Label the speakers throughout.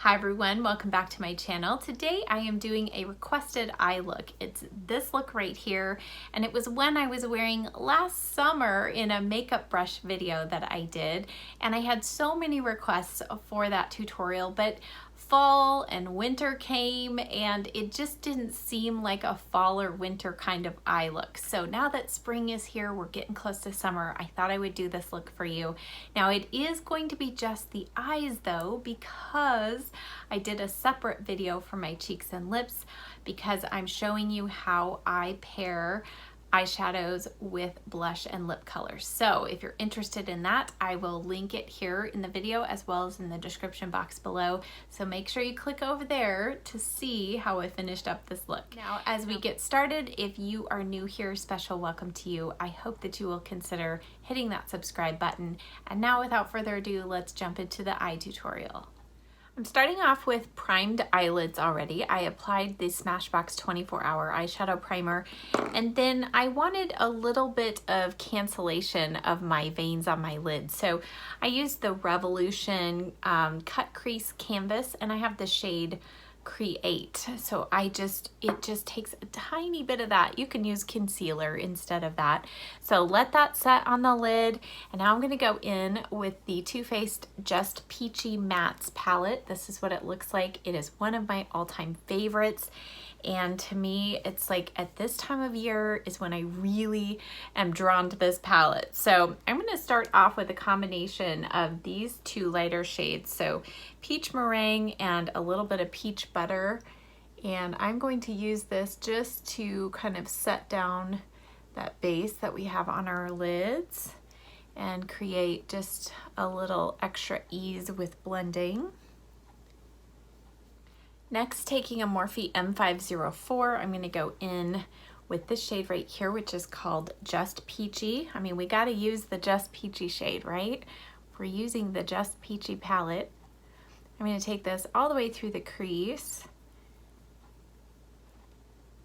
Speaker 1: Hi everyone, welcome back to my channel. Today I am doing a requested eye look. It's this look right here, and it was one I was wearing last summer in a makeup brush video that I did, and I had so many requests for that tutorial, but fall and winter came and it just didn't seem like a fall or winter kind of eye look. So now that spring is here, we're getting close to summer, I thought I would do this look for you. Now it is going to be just the eyes though, because I did a separate video for my cheeks and lips because I'm showing you how I pair eyeshadows with blush and lip colors. So if you're interested in that, I will link it here in the video as well as in the description box below. So make sure you click over there to see how I finished up this look. Now, as we get started, if you are new here, special welcome to you. I hope that you will consider hitting that subscribe button. And now without further ado, let's jump into the eye tutorial. I'm starting off with primed eyelids already. I applied the Smashbox 24-hour eyeshadow primer, and then I wanted a little bit of cancellation of my veins on my lid. So I used the Revolution Cut Crease Canvas, and I have the shade Create. So it just takes a tiny bit of that. You can use concealer instead of that. So let that set on the lid, and now I'm going to go in with the Too Faced Just Peachy Mattes palette. This is what it looks like. It is one of my all-time favorites, and to me it's like at this time of year is when I really am drawn to this palette. So I'm going to start off with a combination of these two lighter shades, so Peach Meringue and a little bit of Peach Butter, and I'm going to use this just to kind of set down that base that we have on our lids and create just a little extra ease with blending. Next, taking a Morphe M504, I'm going to go in with this shade right here, which is called Just Peachy. I mean, we got to use the Just Peachy shade, right? We're using the Just Peachy palette. I'm going to take this all the way through the crease.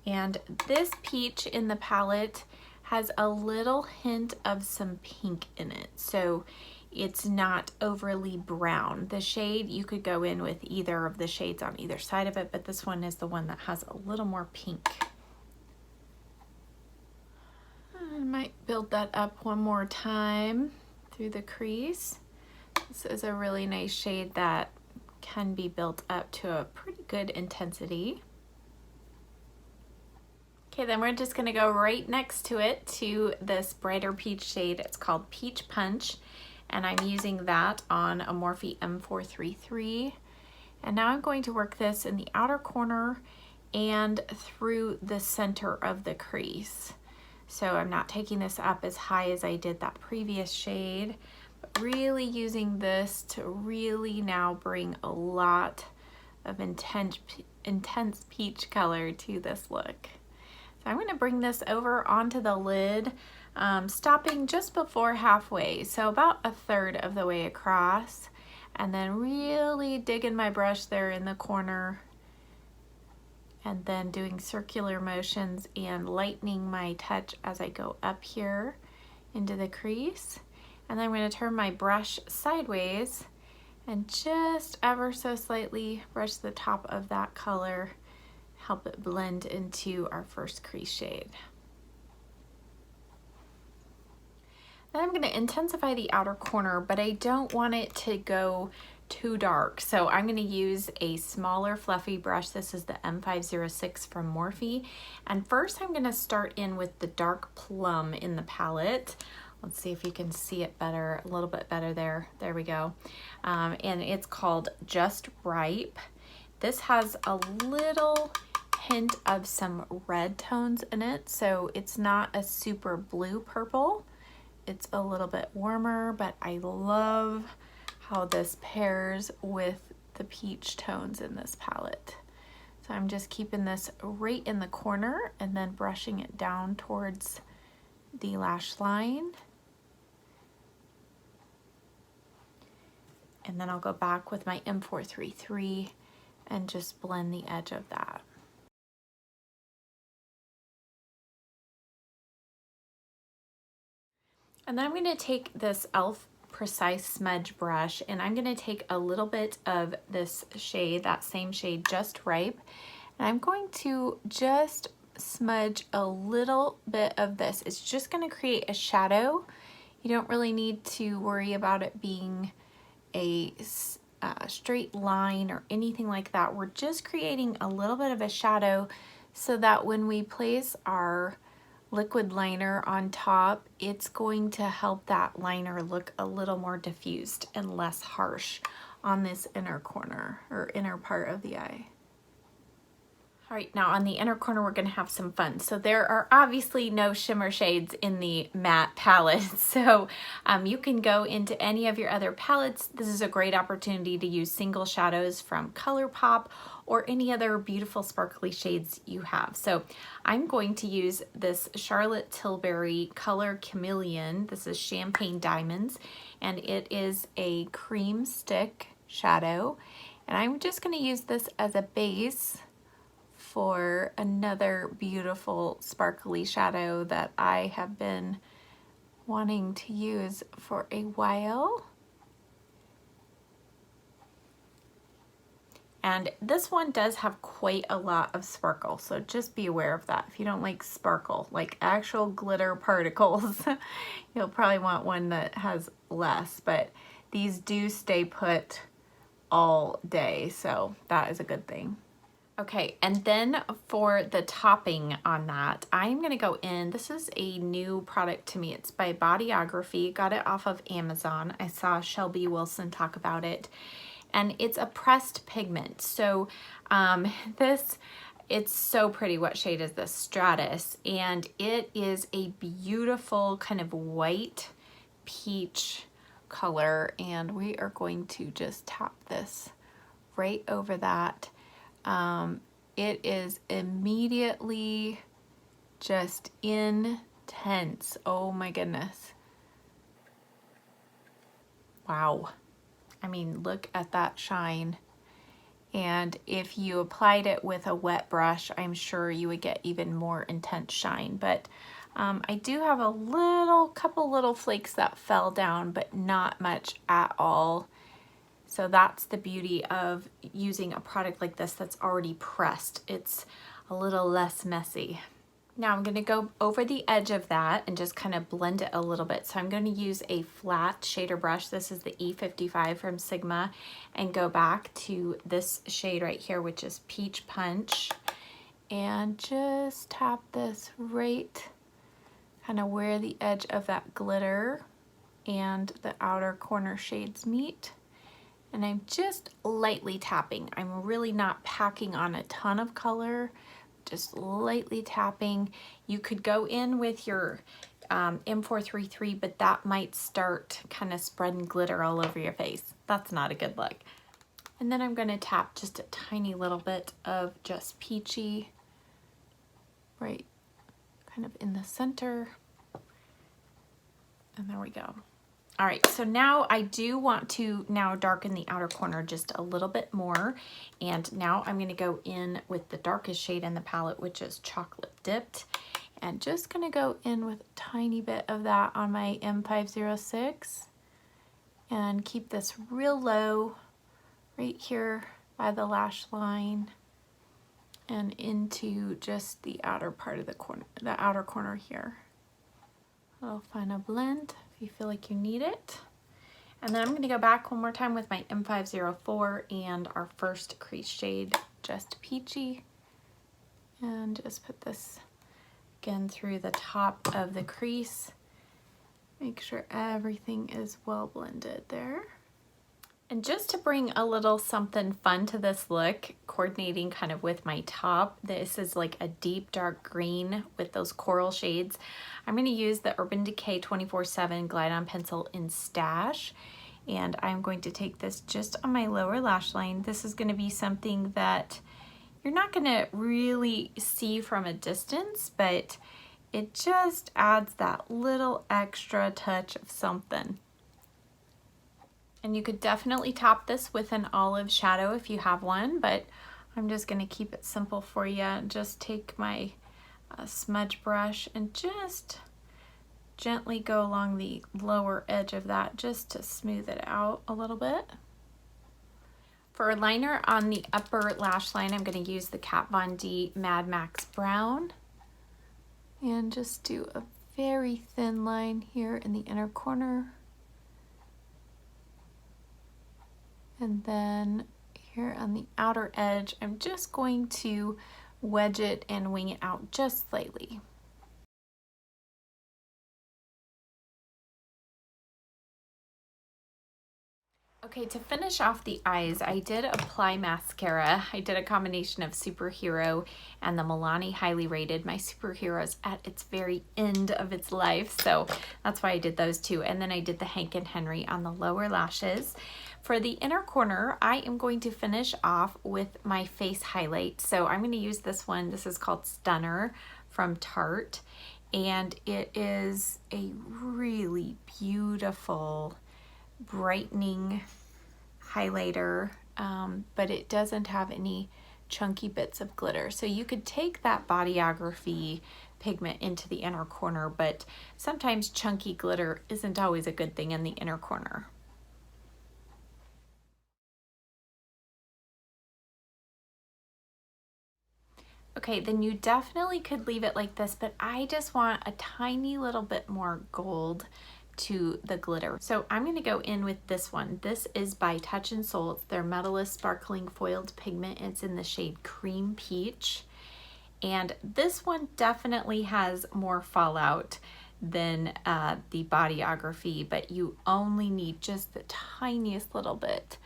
Speaker 1: And this peach in the palette has a little hint of some pink in it, so it's not overly brown. The shade, you could go in with either of the shades on either side of it, but this one is the one that has a little more pink. I might build that up one more time through the crease. This is a really nice shade that can be built up to a pretty good intensity. Okay, then we're just gonna go right next to it to this brighter peach shade. It's called Peach Punch, and I'm using that on a Morphe M433. And now I'm going to work this in the outer corner and through the center of the crease. So I'm not taking this up as high as I did that previous shade, but really using this to really now bring a lot of intense peach color to this look. So I'm going to bring this over onto the lid, stopping just before halfway, so about a third of the way across, and then really digging my brush there in the corner, and then doing circular motions and lightening my touch as I go up here into the crease. And then I'm going to turn my brush sideways and just ever so slightly brush the top of that color, help it blend into our first crease shade. Then I'm going to intensify the outer corner, but I don't want it to go too dark. So I'm going to use a smaller fluffy brush. This is the M506 from Morphe. And first I'm going to start in with the dark plum in the palette. Let's see if you can see it better, a little bit better there. There we go. And it's called Just Ripe. This has a little hint of some red tones in it, so it's not a super blue purple. It's a little bit warmer, but I love how this pairs with the peach tones in this palette. So I'm just keeping this right in the corner and then brushing it down towards the lash line. And then I'll go back with my M433 and just blend the edge of that. And then I'm going to take this e.l.f. precise smudge brush, and I'm gonna take a little bit of this shade, that same shade, Just Ripe, and I'm going to just smudge a little bit of this. It's just gonna create a shadow. You don't really need to worry about it being a straight line or anything like that. We're just creating a little bit of a shadow so that when we place our liquid liner on top, it's going to help that liner look a little more diffused and less harsh on this inner corner or inner part of the eye. All right, now on the inner corner, we're gonna have some fun. So there are obviously no shimmer shades in the matte palette. So you can go into any of your other palettes. This is a great opportunity to use single shadows from ColourPop or any other beautiful sparkly shades you have. So I'm going to use this Charlotte Tilbury Color Chameleon. This is Champagne Diamonds, and it is a cream stick shadow. And I'm just gonna use this as a base for another beautiful sparkly shadow that I have been wanting to use for a while. And this one does have quite a lot of sparkle, so just be aware of that. If you don't like sparkle, like actual glitter particles, you'll probably want one that has less, but these do stay put all day, so that is a good thing. Okay, and then for the topping on that, I'm gonna go in, this is a new product to me. It's by Bodyography, got it off of Amazon. I saw Shelby Wilson talk about it, and it's a pressed pigment. So it's so pretty. What shade is this? Stratus, and it is a beautiful kind of white peach color, and we are going to just tap this right over that. It is immediately just intense. Oh my goodness. Wow. I mean, look at that shine. And if you applied it with a wet brush, I'm sure you would get even more intense shine. But I do have a couple little flakes that fell down, but not much at all. So that's the beauty of using a product like this that's already pressed. It's a little less messy. Now I'm gonna go over the edge of that and just kind of blend it a little bit. So I'm gonna use a flat shader brush. This is the E55 from Sigma, and go back to this shade right here, which is Peach Punch, and just tap this right kind of where the edge of that glitter and the outer corner shades meet. And I'm just lightly tapping. I'm really not packing on a ton of color, just lightly tapping. You could go in with your M433, but that might start kind of spreading glitter all over your face. That's not a good look. And then I'm gonna tap just a tiny little bit of just Peachy, right kind of in the center. And there we go. All right, so now I do want to now darken the outer corner just a little bit more. And now I'm gonna go in with the darkest shade in the palette, which is Chocolate Dipped. And just gonna go in with a tiny bit of that on my M506. And keep this real low right here by the lash line and into just the outer part of the corner, the outer corner here. I'll find a blend if you feel like you need it. And then I'm gonna go back one more time with my M504 and our first crease shade, Just Peachy. And just put this again through the top of the crease. Make sure everything is well blended there. And just to bring a little something fun to this look, coordinating kind of with my top, this is like a deep dark green with those coral shades. I'm going to use the Urban Decay 24/7 Glide On Pencil in Stash. And I'm going to take this just on my lower lash line. This is going to be something that you're not going to really see from a distance, but it just adds that little extra touch of something. And you could definitely top this with an olive shadow if you have one, but I'm just going to keep it simple for you. Just take my smudge brush and just gently go along the lower edge of that just to smooth it out a little bit. For a liner on the upper lash line, I'm going to use the Kat Von D Mad Max Brown and just do a very thin line here in the inner corner. And then here on the outer edge, I'm just going to wedge it and wing it out just slightly. Okay, to finish off the eyes, I did apply mascara. I did a combination of Superhero and the Milani Highly Rated. My Superhero's at its very end of its life, so that's why I did those two. And then I did the Hank and Henry on the lower lashes. For the inner corner, I am going to finish off with my face highlight. So I'm going to use this one. This is called Stunner from Tarte, and it is a really beautiful brightening highlighter, but it doesn't have any chunky bits of glitter. So you could take that Bodyography pigment into the inner corner, but sometimes chunky glitter isn't always a good thing in the inner corner. Okay, then you definitely could leave it like this, but I just want a tiny little bit more gold to the glitter. So I'm going to go in with this one. This is by Touch in Soul. It's their Metalist Sparkling Foiled Pigment. It's in the shade Cream Peach. And this one definitely has more fallout than the Bodyography, but you only need just the tiniest little bit.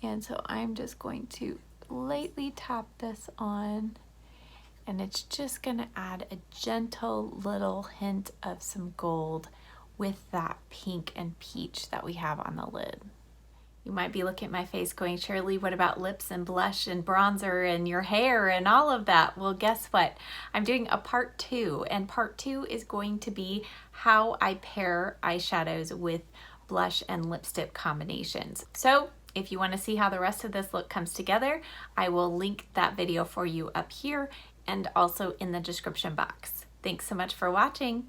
Speaker 1: And so I'm just going to lightly tap this on, and it's just going to add a gentle little hint of some gold with that pink and peach that we have on the lid. You might be looking at my face going, Shirley, what about lips and blush and bronzer and your hair and all of that? Well, guess what? I'm doing a part 2, and part 2 is going to be how I pair eyeshadows with blush and lipstick combinations. So if you want to see how the rest of this look comes together, I will link that video for you up here and also in the description box. Thanks so much for watching.